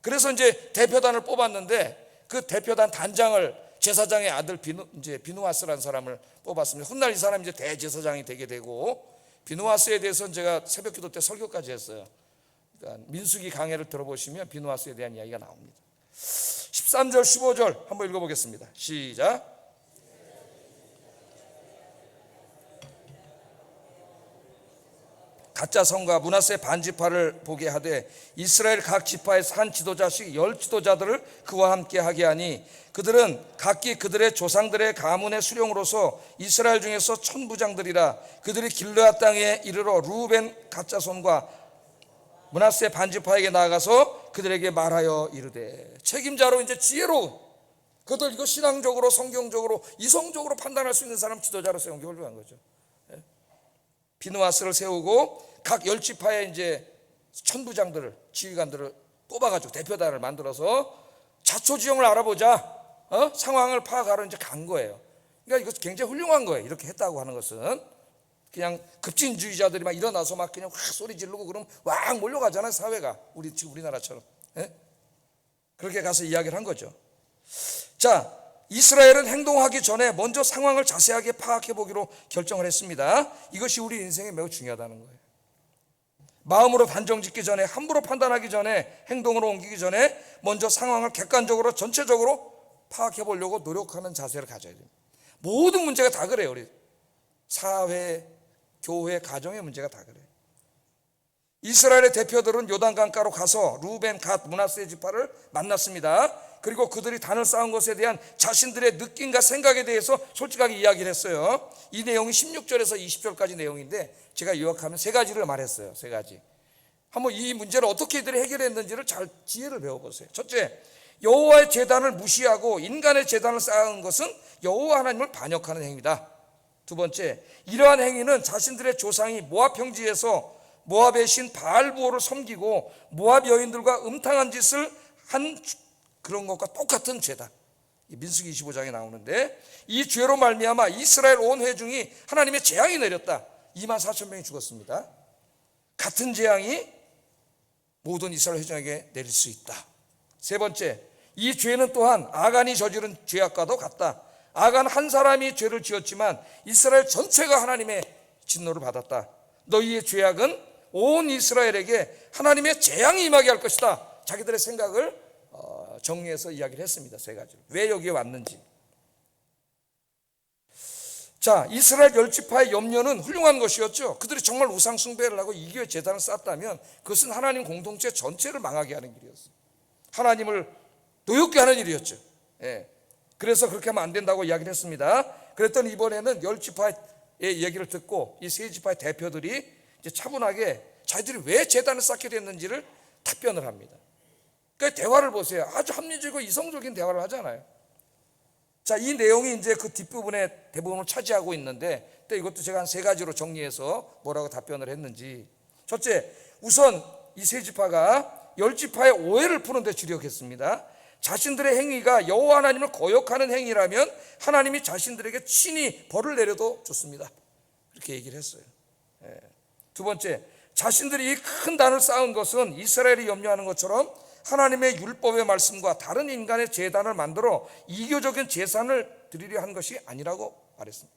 Speaker 1: 그래서 이제 대표단을 뽑았는데, 그 대표단 단장을 제사장의 아들 비누아스라는 사람을 뽑았습니다. 훗날 이 사람이 이제 대제사장이 되게 되고, 비누아스에 대해서는 제가 새벽기도 때 설교까지 했어요. 그러니까 민수기 강해를 들어보시면 비누아스에 대한 이야기가 나옵니다. 13절 15절 한번 읽어보겠습니다. 시작. 가짜 성과 므낫세 반지파를 보게 하되 이스라엘 각 지파에서 한 지도자씩 10지도자들을 그와 함께 하게 하니, 그들은 각기 그들의 조상들의 가문의 수령으로서 이스라엘 중에서 천부장들이라. 그들이 길르앗 땅에 이르러 루벤 가짜 손과 므낫세 반지파에게 나아가서 그들에게 말하여 이르되, 책임자로 이제 지혜로운, 그들 이거 신앙적으로 성경적으로 이성적으로 판단할 수 있는 사람 지도자로 세운 게 훌륭한 거죠. 비누아스를 세우고 각 열지파의 이제 천부장들을, 지휘관들을 뽑아가지고 대표단을 만들어서 자초지종을 알아보자, 상황을 파악하러 이제 간 거예요. 그러니까 이거 굉장히 훌륭한 거예요. 이렇게 했다고 하는 것은 그냥 급진주의자들이 막 일어나서 막 그냥 확 소리 지르고 그러면 왕 몰려가잖아요, 사회가. 지금 우리나라처럼. 그렇게 가서 이야기를 한 거죠. 자, 이스라엘은 행동하기 전에 먼저 상황을 자세하게 파악해 보기로 결정을 했습니다. 이것이 우리 인생에 매우 중요하다는 거예요. 마음으로 단정 짓기 전에, 함부로 판단하기 전에, 행동으로 옮기기 전에 먼저 상황을 객관적으로 전체적으로 파악해 보려고 노력하는 자세를 가져야 됩니다. 모든 문제가 다 그래요. 우리 사회, 교회, 가정의 문제가 다 그래요. 이스라엘의 대표들은 요단강가로 가서 루벤, 갓, 므낫세 지파를 만났습니다. 그리고 그들이 단을 쌓은 것에 대한 자신들의 느낌과 생각에 대해서 솔직하게 이야기를 했어요. 이 내용이 16절에서 20절까지 내용인데 제가 요약하면 세 가지를 말했어요. 세 가지. 한번 이 문제를 어떻게 이들이 해결했는지를 잘 지혜를 배워보세요. 첫째, 여호와의 제단을 무시하고 인간의 제단을 쌓은 것은 여호와 하나님을 반역하는 행위다. 두 번째, 이러한 행위는 자신들의 조상이 모압 평지에서 모압의 신 바알부호를 섬기고 모압 여인들과 음탕한 짓을 한 그런 것과 똑같은 죄다. 민수기 25장에 나오는데, 이 죄로 말미암아 이스라엘 온 회중이 하나님의 재앙이 내렸다. 24,000명이 죽었습니다. 같은 재앙이 모든 이스라엘 회중에게 내릴 수 있다. 세 번째, 이 죄는 또한 아간이 저지른 죄악과도 같다. 아간 한 사람이 죄를 지었지만 이스라엘 전체가 하나님의 진노를 받았다. 너희의 죄악은 온 이스라엘에게 하나님의 재앙이 임하게 할 것이다. 자기들의 생각을 정리해서 이야기를 했습니다. 세 가지로. 왜 여기에 왔는지. 자, 이스라엘 열지파의 염려는 훌륭한 것이었죠. 그들이 정말 우상 숭배를 하고 이교회 제단을 쌓았다면 그것은 하나님 공동체 전체를 망하게 하는 길이었어요. 하나님을 노엽게 하는 일이었죠. 그래서 그렇게 하면 안 된다고 이야기를 했습니다. 그랬더니 이번에는 열지파의 얘기를 듣고 이 세 지파의 대표들이 이제 차분하게 자기들이 왜 제단을 쌓게 됐는지를 답변을 합니다. 그러니까 대화를 보세요. 아주 합리적이고 이성적인 대화를 하잖아요. 자, 이 내용이 이제 그 뒷부분에 대부분을 차지하고 있는데, 또 이것도 제가 한 세 가지로 정리해서 뭐라고 답변을 했는지. 첫째, 우선 이 세 지파가 열 지파의 오해를 푸는 데 주력했습니다. 자신들의 행위가 여호와 하나님을 거역하는 행위라면 하나님이 자신들에게 친히 벌을 내려도 좋습니다. 이렇게 얘기를 했어요. 두 번째, 자신들이 이 큰 단을 쌓은 것은 이스라엘이 염려하는 것처럼 하나님의 율법의 말씀과 다른 인간의 제단을 만들어 이교적인 제사를 드리려 한 것이 아니라고 말했습니다.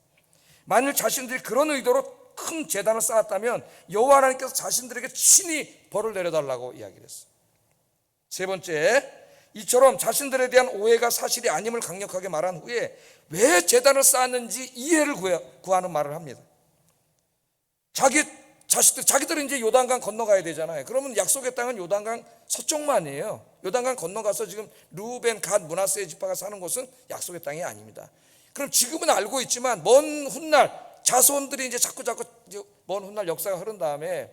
Speaker 1: 만일 자신들이 그런 의도로 큰 제단을 쌓았다면 여호와 하나님께서 자신들에게 친히 벌을 내려달라고 이야기를 했어요. 세 번째, 이처럼 자신들에 대한 오해가 사실이 아님을 강력하게 말한 후에 왜 제단을 쌓았는지 이해를 구하는 말을 합니다. 자기들은 이제 요단강 건너가야 되잖아요. 그러면 약속의 땅은 요단강 서쪽만이에요. 요단강 건너가서 지금 루벤, 갓, 므낫세 지파가 사는 곳은 약속의 땅이 아닙니다. 그럼 지금은 알고 있지만 먼 훗날 자손들이 이제 자꾸 이제 먼 훗날 역사가 흐른 다음에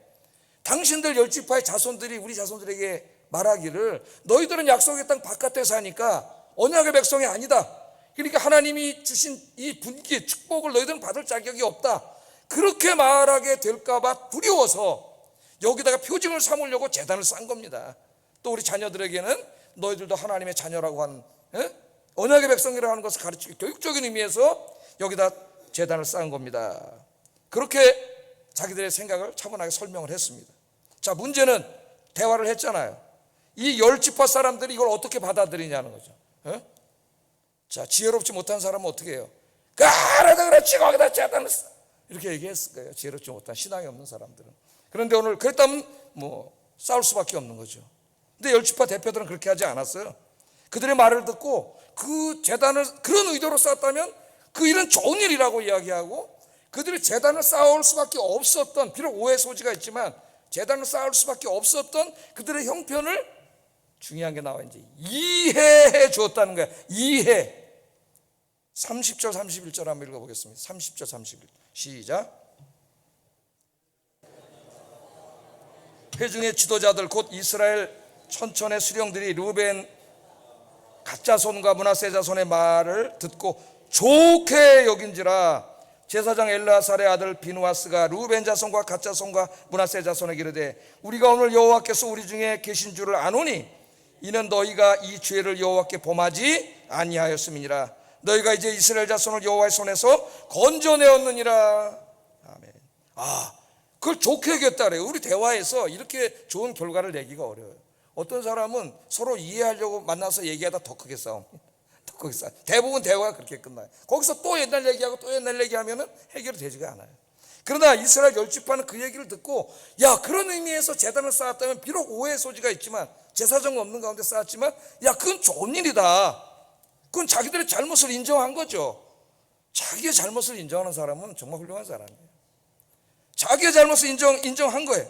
Speaker 1: 당신들 열 지파의 자손들이 우리 자손들에게 말하기를 너희들은 약속의 땅 바깥에 사니까 언약의 백성이 아니다. 그러니까 하나님이 주신 이 분기, 축복을 너희들은 받을 자격이 없다. 그렇게 말하게 될까봐 두려워서 여기다가 표징을 삼으려고 제단을 쌓은 겁니다. 또 우리 자녀들에게는 너희들도 하나님의 자녀라고 하는 언약의 백성이라고 하는 것을 가르치기 교육적인 의미에서 여기다 제단을 쌓은 겁니다. 그렇게 자기들의 생각을 차분하게 설명을 했습니다. 자, 문제는 대화를 했잖아요. 이 열 지파 사람들이 이걸 어떻게 받아들이냐는 거죠. 자, 지혜롭지 못한 사람은 어떻게 해요? 그러다 그렇지 거기다 제단을 쌓아. 이렇게 얘기했을 거예요. 지혜롭지 못한 신앙이 없는 사람들은. 그런데 오늘 그랬다면 뭐 싸울 수밖에 없는 거죠. 근데 열 지파 대표들은 그렇게 하지 않았어요. 그들의 말을 듣고 그 제단을 그런 의도로 쌓았다면 그 일은 좋은 일이라고 이야기하고, 그들이 제단을 쌓을 수밖에 없었던, 비록 오해 소지가 있지만 제단을 쌓을 수밖에 없었던 그들의 형편을, 중요한 게 나와 이제 이해해 주었다는 거야. 이해. 30절 31절 한번 읽어보겠습니다. 30절 31절 시작. 회중의 지도자들 곧 이스라엘 천천의 수령들이 르우벤 가짜 손과 므낫세 자손의 말을 듣고 좋게 여긴지라 제사장 엘르아살의 아들 비누아스가 르우벤 자손과 가짜 손과 므낫세 자손에게 이르되 우리가 오늘 여호와께서 우리 중에 계신 줄을 아노니 이는 너희가 이 죄를 여호와께 범하지 아니하였음이니라. 너희가 이제 이스라엘 자손을 여호와의 손에서 건져내었느니라. 아멘. 그걸 좋게 여겼다 그래요. 우리 대화에서 이렇게 좋은 결과를 내기가 어려워요. 어떤 사람은 서로 이해하려고 만나서 얘기하다 더 크게 싸움. 더 크게 싸움. 대부분 대화가 그렇게 끝나요. 거기서 또 옛날 얘기하고 또 옛날 얘기하면은 해결이 되지가 않아요. 그러나 이스라엘 열 지파는 그 얘기를 듣고 그런 의미에서 제단을 쌓았다면 비록 오해의 소지가 있지만 제사장 없는 가운데 쌓았지만 그건 좋은 일이다. 그건 자기들의 잘못을 인정한 거죠. 자기의 잘못을 인정하는 사람은 정말 훌륭한 사람이에요. 자기의 잘못을 인정한 거예요.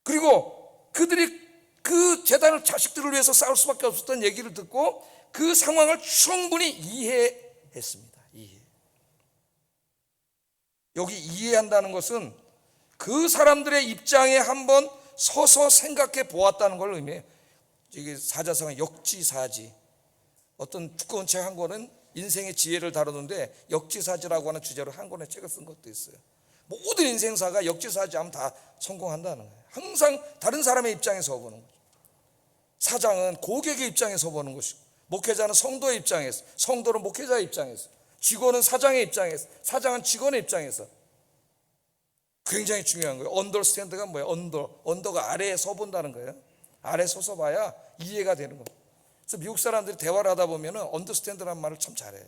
Speaker 1: 그리고 그들이 그 제단을 자식들을 위해서 쌓을 수밖에 없었던 얘기를 듣고 그 상황을 충분히 이해했습니다. 여기 이해한다는 것은 그 사람들의 입장에 한번 서서 생각해 보았다는 걸 의미해요. 이게 사자성어 역지사지. 어떤 두꺼운 책 한 권은 인생의 지혜를 다루는데 역지사지라고 하는 주제로 한 권의 책을 쓴 것도 있어요. 모든 인생사가 역지사지하면 다 성공한다는 거예요. 항상 다른 사람의 입장에서 보는 거죠. 사장은 고객의 입장에서 보는 것이고, 목회자는 성도의 입장에서, 성도는 목회자의 입장에서, 직원은 사장의 입장에서, 사장은 직원의 입장에서. 굉장히 중요한 거예요. 언더스탠드가 뭐예요? 언더가 아래에 서 본다는 거예요. 아래 서서 봐야 이해가 되는 거예요. 그래서 미국 사람들이 대화를 하다 보면 언더스탠드라는 말을 참 잘해요.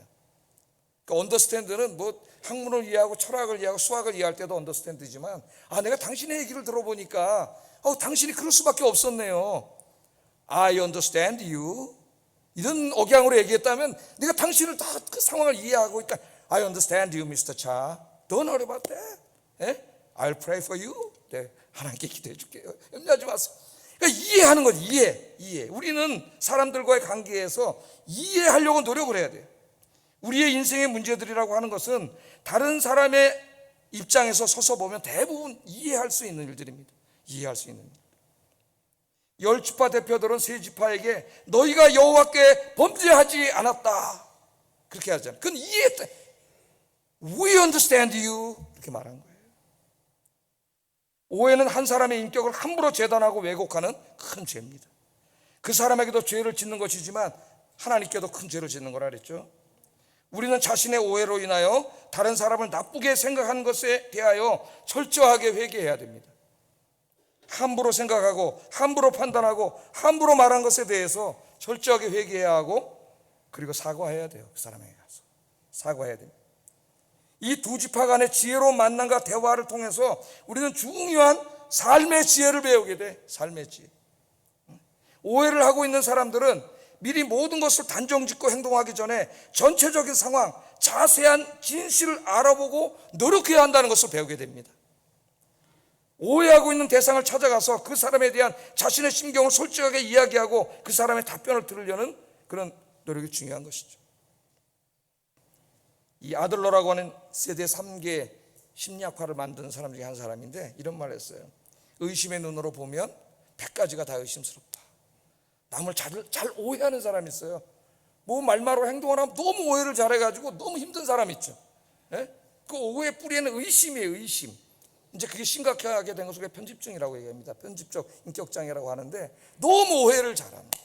Speaker 1: 그러니까 언더스탠드는 뭐 학문을 이해하고 철학을 이해하고 수학을 이해할 때도 언더스탠드지만 내가 당신의 얘기를 들어보니까 당신이 그럴 수밖에 없었네요. I understand you. 이런 억양으로 얘기했다면 내가 당신을 다 그 상황을 이해하고 있다. I understand you, Mr. Cha. Don't worry about that. I'll pray for you. 네, 하나님께 기도해 줄게요. 염려하지 마세요. 그러니까 이해하는 거지. 이해. 우리는 사람들과의 관계에서 이해하려고 노력을 해야 돼요. 우리의 인생의 문제들이라고 하는 것은 다른 사람의 입장에서 서서 보면 대부분 이해할 수 있는 일들입니다. 이해할 수 있는 일. 열 지파 대표들은 세 지파에게 너희가 여호와께 범죄하지 않았다 그렇게 하잖아요. 그건 이해했다. We understand you 이렇게 말한 거예요. 오해는 한 사람의 인격을 함부로 재단하고 왜곡하는 큰 죄입니다. 그 사람에게도 죄를 짓는 것이지만 하나님께도 큰 죄를 짓는 거라 그랬죠. 우리는 자신의 오해로 인하여 다른 사람을 나쁘게 생각하는 것에 대하여 철저하게 회개해야 됩니다. 함부로 생각하고 함부로 판단하고 함부로 말한 것에 대해서 철저하게 회개해야 하고 그리고 사과해야 돼요. 그 사람에게 가서 사과해야 됩니다. 이 두 지파 간의 지혜로운 만남과 대화를 통해서 우리는 중요한 삶의 지혜를 배우게 돼. 삶의 지혜. 오해를 하고 있는 사람들은 미리 모든 것을 단정짓고 행동하기 전에 전체적인 상황, 자세한 진실을 알아보고 노력해야 한다는 것을 배우게 됩니다. 오해하고 있는 대상을 찾아가서 그 사람에 대한 자신의 심경을 솔직하게 이야기하고 그 사람의 답변을 들으려는 그런 노력이 중요한 것이죠. 이 아들러라고 하는 세대 3개 심리학파를 만드는 사람 중에 한 사람인데 이런 말을 했어요. 의심의 눈으로 보면 100가지가 다 의심스럽다. 남을 잘 오해하는 사람이 있어요. 뭐 말마로 행동을 하면 너무 오해를 잘해가지고 너무 힘든 사람 있죠. 그 오해의 뿌리에는 의심이에요. 의심. 이제 그게 심각하게 된 것을 편집증이라고 얘기합니다. 편집적 인격장애라고 하는데 너무 오해를 잘합니다.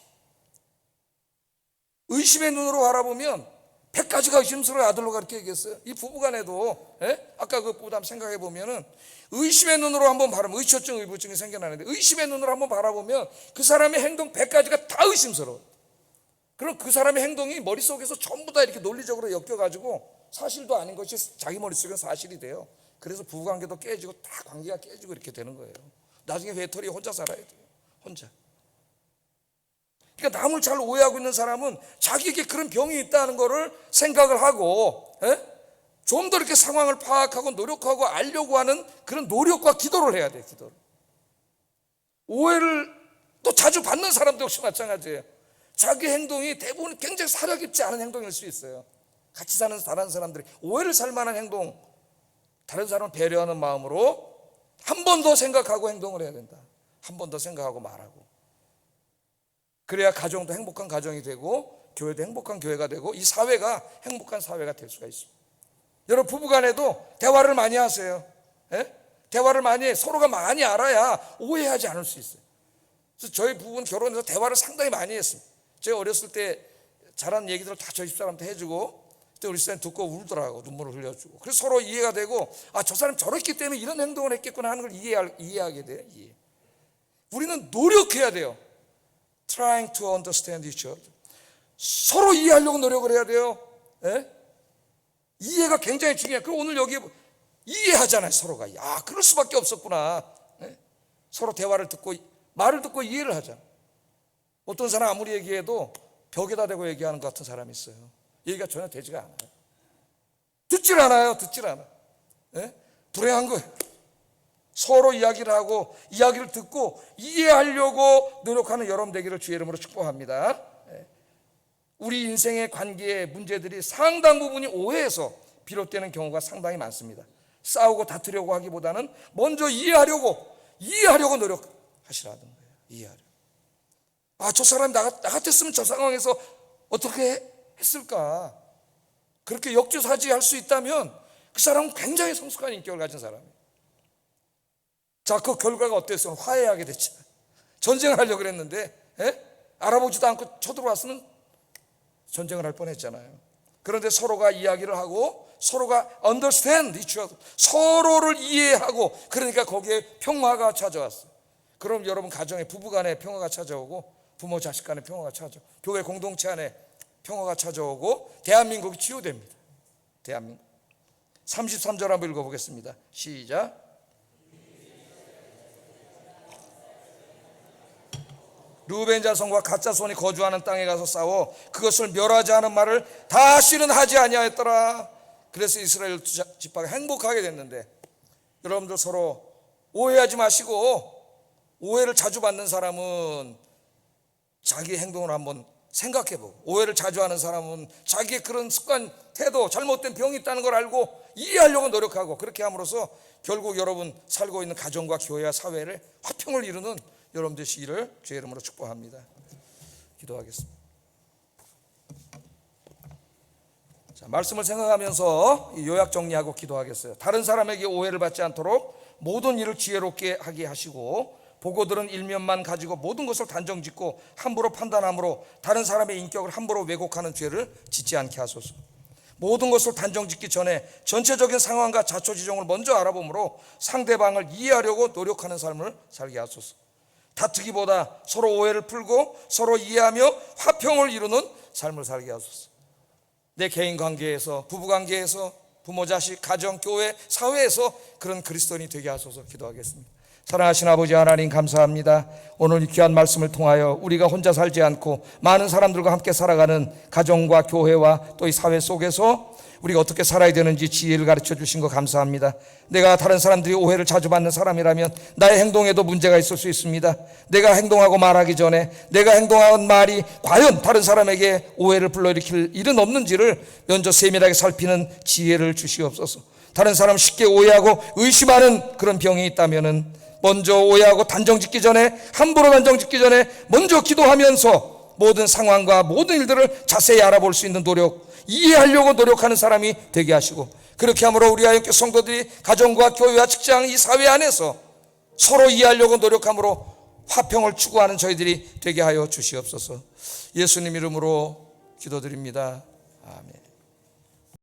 Speaker 1: 의심의 눈으로 바라보면 100가지가 의심스러워. 아들로가 그렇게 얘기했어요. 이 부부간에도 아까 그보다 생각해 보면은 의심의 눈으로 한번 바라보면 의처증, 의부증이 생겨나는데 의심의 눈으로 한번 바라보면 그 사람의 행동 100가지가 다 의심스러워. 그럼 그 사람의 행동이 머릿속에서 전부 다 이렇게 논리적으로 엮여가지고 사실도 아닌 것이 자기 머릿속에 사실이 돼요. 그래서 부부관계도 깨지고 다 관계가 깨지고 이렇게 되는 거예요. 나중에 외톨이 혼자 살아야 돼요. 혼자. 그러니까 남을 잘 오해하고 있는 사람은 자기에게 그런 병이 있다는 것을 생각을 하고 좀 더 이렇게 상황을 파악하고 노력하고 알려고 하는 그런 노력과 기도를 해야 돼요. 기도를. 오해를 또 자주 받는 사람도 역시 마찬가지예요. 자기 행동이 대부분 굉장히 사려 깊지 않은 행동일 수 있어요. 같이 사는 다른 사람들이 오해를 살 만한 행동, 다른 사람을 배려하는 마음으로 한 번 더 생각하고 행동을 해야 된다. 한 번 더 생각하고 말하고, 그래야 가정도 행복한 가정이 되고 교회도 행복한 교회가 되고 이 사회가 행복한 사회가 될 수가 있습니다. 여러분 부부간에도 대화를 많이 하세요. 예? 대화를 많이 해. 서로가 많이 알아야 오해하지 않을 수 있어요. 그래서 저희 부부는 결혼해서 대화를 상당히 많이 했습니다. 제가 어렸을 때 잘한 얘기들을 다 저희 집사람한테 해주고, 그때 우리 집사람이 듣고 울더라고. 눈물을 흘려주고. 그래서 서로 이해가 되고, 아, 저 사람 저랬기 때문에 이런 행동을 했겠구나 하는 걸 이해하게 돼요. 이해. 우리는 노력해야 돼요. Trying to understand each other. 서로 이해하려고 노력을 해야 돼요. 예? 이해가 굉장히 중요해요. 그럼 오늘 여기 이해하잖아요. 서로가. 아, 그럴 수밖에 없었구나. 예? 서로 대화를 듣고 말을 듣고 이해를 하잖아요. 어떤 사람 아무리 얘기해도 벽에다 대고 얘기하는 것 같은 사람이 있어요. 얘기가 전혀 되지가 않아요. 듣질 않아요. 예? 불행한 거예요. 서로 이야기를 하고 이야기를 듣고 이해하려고 노력하는 여러분 되기를 주의 이름으로 축복합니다. 예. 우리 인생의 관계의 문제들이 상당 부분이 오해에서 비롯되는 경우가 상당히 많습니다. 싸우고 다투려고 하기보다는 먼저 이해하려고 노력하시라는 거예요. 이해하려고. 아, 저 사람이 나 같았으면 저 상황에서 어떻게 했을까? 그렇게 역주사지할 수 있다면 그 사람은 굉장히 성숙한 인격을 가진 사람이에요. 자, 그 결과가 어땠어요? 화해하게 됐잖아요. 전쟁을 하려고 그랬는데, 예? 알아보지도 않고 쳐들어왔으면 전쟁을 할 뻔했잖아요. 그런데 서로가 이야기를 하고 서로가 understand each other, 서로를 이해하고, 그러니까 거기에 평화가 찾아왔어요. 그럼 여러분 가정에 부부간에 평화가 찾아오고, 부모 자식 간에 평화가 찾아오고, 교회 공동체 안에 평화가 찾아오고, 대한민국이 치유됩니다. 대한민국. 33절 한번 읽어보겠습니다. 시작. 르우벤 자손과 갓 자손이 거주하는 땅에 가서 싸워 그것을 멸하지 않은 말을 다시는 하지 아니하였더라. 그래서 이스라엘 두 지파가 행복하게 됐는데, 여러분들 서로 오해하지 마시고, 오해를 자주 받는 사람은 자기 행동을 한번 생각해보고, 오해를 자주 하는 사람은 자기의 그런 습관, 태도, 잘못된 병이 있다는 걸 알고 이해하려고 노력하고, 그렇게 함으로써 결국 여러분 살고 있는 가정과 교회와 사회를 화평을 이루는 여러분 되시기를 주의 이름으로 축복합니다. 기도하겠습니다. 자, 말씀을 생각하면서 요약 정리하고 기도하겠어요. 다른 사람에게 오해를 받지 않도록 모든 일을 지혜롭게 하게 하시고, 보고 들은 일면만 가지고 모든 것을 단정짓고 함부로 판단함으로 다른 사람의 인격을 함부로 왜곡하는 죄를 짓지 않게 하소서. 모든 것을 단정짓기 전에 전체적인 상황과 자초지종을 먼저 알아보므로 상대방을 이해하려고 노력하는 삶을 살게 하소서. 다투기보다 서로 오해를 풀고 서로 이해하며 화평을 이루는 삶을 살게 하소서. 내 개인 관계에서, 부부 관계에서, 부모 자식, 가정, 교회, 사회에서 그런 그리스도인이 되게 하소서. 기도하겠습니다. 사랑하신 아버지 하나님, 감사합니다. 오늘 이 귀한 말씀을 통하여 우리가 혼자 살지 않고 많은 사람들과 함께 살아가는 가정과 교회와 또 이 사회 속에서 우리가 어떻게 살아야 되는지 지혜를 가르쳐 주신 거 감사합니다. 내가 다른 사람들이 오해를 자주 받는 사람이라면 나의 행동에도 문제가 있을 수 있습니다. 내가 행동하고 말하기 전에 내가 행동한 말이 과연 다른 사람에게 오해를 불러일으킬 일은 없는지를 먼저 세밀하게 살피는 지혜를 주시옵소서. 다른 사람을 쉽게 오해하고 의심하는 그런 병이 있다면은 먼저 오해하고 단정짓기 전에, 함부로 단정짓기 전에 먼저 기도하면서 모든 상황과 모든 일들을 자세히 알아볼 수 있는 노력, 이해하려고 노력하는 사람이 되게 하시고, 그렇게 함으로 우리 하나님께 성도들이 가정과 교회와 직장, 이 사회 안에서 서로 이해하려고 노력함으로 화평을 추구하는 저희들이 되게 하여 주시옵소서. 예수님 이름으로 기도드립니다. 아멘.